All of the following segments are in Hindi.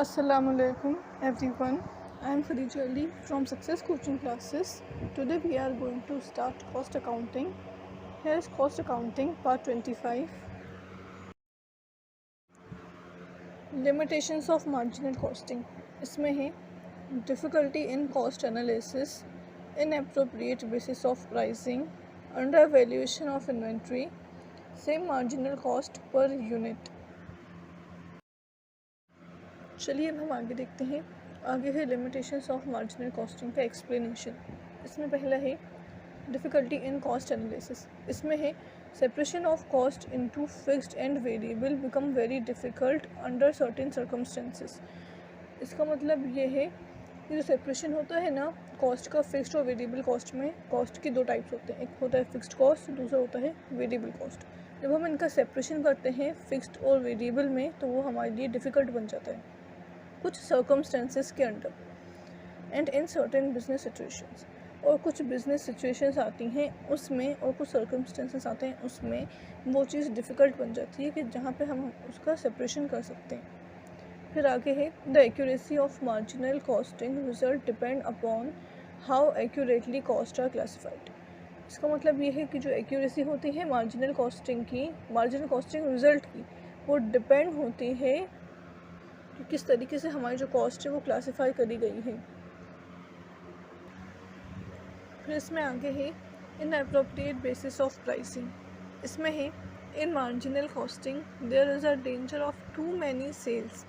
Assalamualaikum everyone. I am Khadija Ali from Success Coaching Classes. Today we are going to start cost accounting. Here is cost accounting part 25. Limitations of marginal costing. इसमें है difficulty in cost analysis, inappropriate basis of pricing, undervaluation of inventory, same marginal cost per unit. चलिए अब हम आगे देखते हैं। आगे है लिमिटेशंस ऑफ मार्जिनल कॉस्टिंग का एक्सप्लेनेशन। इसमें पहला है डिफ़िकल्टी इन कॉस्ट एनालिसिस। इसमें है separation of cost into fixed and variable become very difficult under certain circumstances. इसका मतलब ये है कि जो सेपरेशन होता है ना कॉस्ट का, फिक्स्ड और वेरिएबल कॉस्ट में कॉस्ट के दो टाइप्स होते हैं, एक होता है फिक्स्ड कॉस्ट, दूसरा होता है वेरिएबल कॉस्ट। जब हम इनका सेपरेशन करते हैं फिक्स्ड और वेरिएबल में तो वो हमारे लिए डिफ़िकल्ट बन जाता है कुछ सर्कमस्टेंसेस के under and in certain business situations. और कुछ बिजनेस सिचुएशंस आती हैं उसमें और कुछ सर्कमस्टेंसेस आते हैं उसमें वो चीज़ डिफ़िकल्ट बन जाती है कि जहाँ पे हम उसका सेपरेशन कर सकते हैं। फिर आगे है the accuracy of marginal costing result depend upon how accurately cost are classified. इसका मतलब ये है कि जो एक्यूरेसी होती है मार्जिनल कॉस्टिंग की, मार्जिनल कॉस्टिंग रिजल्ट की, वो डिपेंड होती है कि किस तरीके से हमारी जो कॉस्ट है वो क्लासिफाई करी गई है। फिर इसमें आगे है inappropriate basis of pricing. इसमें है in marginal costing there is a danger of too many sales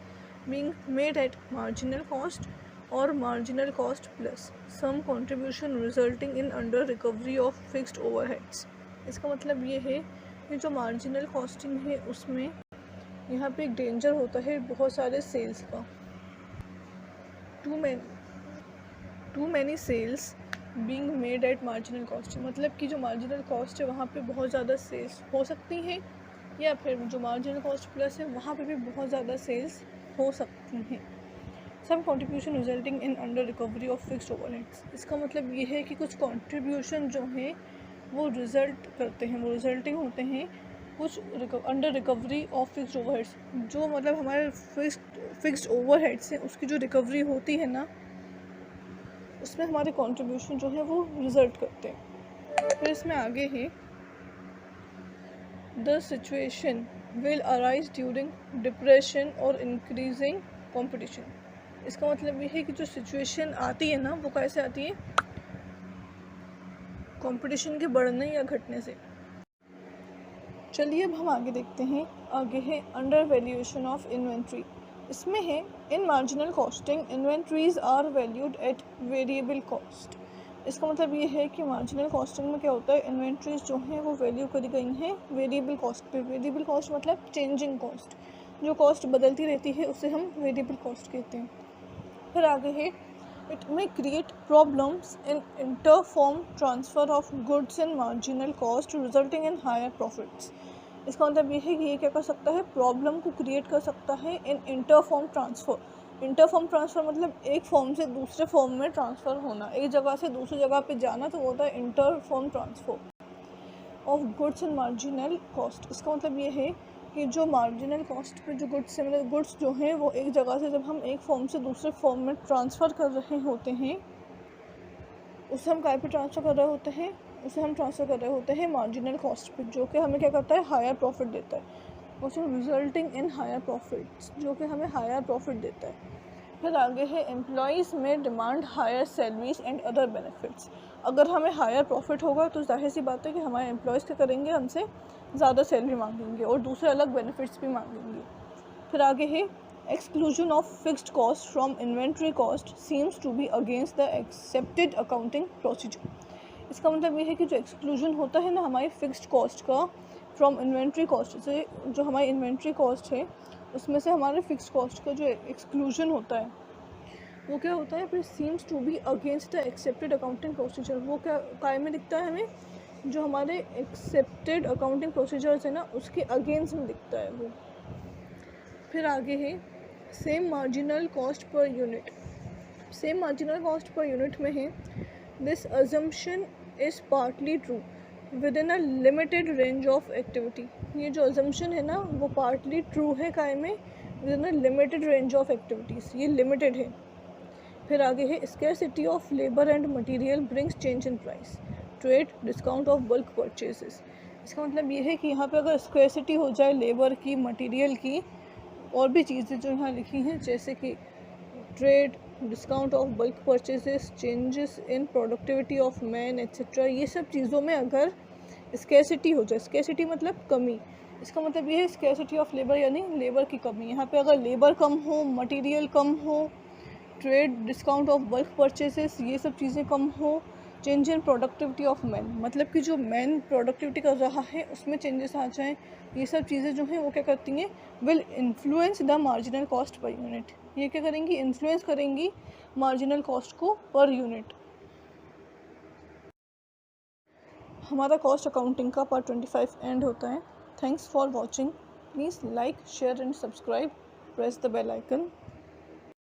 being made at marginal cost और marginal cost plus some contribution resulting in under recovery of fixed overheads. इसका मतलब ये है कि जो मार्जिनल कॉस्टिंग है उसमें यहाँ पे एक डेंजर होता है बहुत सारे सेल्स का, too many sales being made at marginal cost. मतलब कि जो मार्जिनल कॉस्ट है वहाँ पे बहुत ज़्यादा सेल्स हो सकती हैं, या फिर जो मार्जिनल कॉस्ट प्लस है वहाँ पे भी बहुत ज़्यादा सेल्स हो सकती हैं। Some contribution resulting in under recovery of fixed overheads. इसका मतलब ये है कि कुछ कंट्रीब्यूशन जो हैं वो रिजल्ट करते हैं, वो रिजल्टिंग होते हैं कुछ under recovery of fixed overheads. जो मतलब हमारे फिक्स्ड ओवरहेड्स हैं उसकी जो रिकवरी होती है ना उसमें हमारे कंट्रीब्यूशन जो है वो रिजल्ट करते हैं। फिर इसमें आगे है the situation will arise during depression और इंक्रीजिंग कंपटीशन। इसका मतलब ये है कि जो सिचुएशन आती है ना वो कैसे आती है, कंपटीशन के बढ़ने या घटने से। चलिए अब हम आगे देखते हैं। आगे है अंडर वैल्यूएशन ऑफ इन्वेंट्री। इसमें है in marginal costing inventories are valued at variable cost. इसका मतलब ये है कि मार्जिनल कॉस्टिंग में क्या होता है, इन्वेंट्रीज जो हैं वो वैल्यू करी गई हैं वेरिएबल कॉस्ट पे। वेरिएबल कॉस्ट मतलब चेंजिंग कॉस्ट, जो कॉस्ट बदलती रहती है उसे हम वेरिएबल कॉस्ट कहते हैं। फिर आगे है it may create problems in interfirm transfer of goods in marginal cost resulting in higher profits. इसका मतलब ये है कि ये क्या कर सकता है, प्रॉब्लम को क्रिएट कर सकता है इन इंटरफॉर्म ट्रांसफ़र। इंटरफॉर्म ट्रांसफ़र मतलब एक फॉर्म से दूसरे फॉर्म में ट्रांसफ़र होना, एक जगह से दूसरी जगह पे जाना, तो होता है interfirm transfer of goods in marginal cost. इसका मतलब ये है कि जो मार्जिनल कॉस्ट पे जो गुड्स है, मतलब गुड्स जो हैं वो एक जगह से जब हम एक फॉर्म से दूसरे फॉर्म में ट्रांसफ़र कर रहे होते हैं उसे हम काय पे ट्रांसफ़र कर रहे होते हैं, उसे हम ट्रांसफ़र कर रहे होते हैं मार्जिनल कॉस्ट पे, जो कि हमें क्या करता है, हायर प्रॉफिट देता है। उसमें रिजल्टिंग इन हायर प्रॉफिट्स, जो कि हमें हायर प्रॉफिट देता है। फिर आगे है एम्प्लॉयज़ में demand higher salaries and other benefits. अगर हमें हायर प्रॉफिट होगा तो जाहिर सी बात है कि हमारे एम्प्लॉयज़ क्या करेंगे, हमसे ज़्यादा सैलरी मांगेंगे और दूसरे अलग बेनिफिट्स भी मांगेंगे। फिर आगे है exclusion of fixed cost from inventory cost seems to be against the accepted accounting procedure. इसका मतलब ये है कि जो एक्सक्लूजन होता है ना हमारी फिक्स्ड कॉस्ट का फ्रॉम इन्वेंट्री कॉस्ट से, जो हमारी इन्वेंट्री कॉस्ट है उसमें से हमारे फिक्स्ड कॉस्ट का जो एक्सक्लूजन होता है वो क्या होता है, फिर seems to be against the accepted accounting procedure. वो क्या काय में दिखता है हमें, जो हमारे एक्सेप्टेड अकाउंटिंग प्रोसीजर्स है ना उसके अगेंस्ट में दिखता है वो। फिर आगे है same marginal cost per unit. Same marginal cost per unit में है this assumption is partly true with in a limited range of activity. ये जो अजम्पशन है ना वो पार्टली ट्रू है काय में, with in limited range of activities, ये लिमिटेड है। फिर आगे है scarcity of labour and material brings change in price, trade discount of bulk purchases. इसका मतलब ये है कि यहाँ पे अगर स्कैरसिटी हो जाए लेबर की, मटेरियल की, और भी चीज़ें जो यहाँ लिखी हैं जैसे कि trade discount of bulk purchases, changes in productivity of man etcetera, ये सब चीज़ों में अगर स्कैरसिटी हो जाए, स्कैरसिटी मतलब कमी, इसका मतलब ये है स्कैरसिटी ऑफ लेबर यानी लेबर की कमी। यहाँ पे अगर लेबर कम हो, मटेरियल कम हो, trade discount of bulk purchases, ये सब चीज़ें कम हो, change in productivity of man, मतलब कि जो मैन प्रोडक्टिविटी कर रहा है उसमें चेंजेस आ जाएँ, ये सब चीज़ें जो हैं वो क्या करती हैं, will influence the marginal cost per unit. ये क्या करेंगी, इन्फ्लुएंस करेंगी मार्जिनल कॉस्ट को पर यूनिट। हमारा कॉस्ट अकाउंटिंग का पार्ट 25 एंड होता है। Thanks for watching. Please like, share and subscribe, press the bell icon.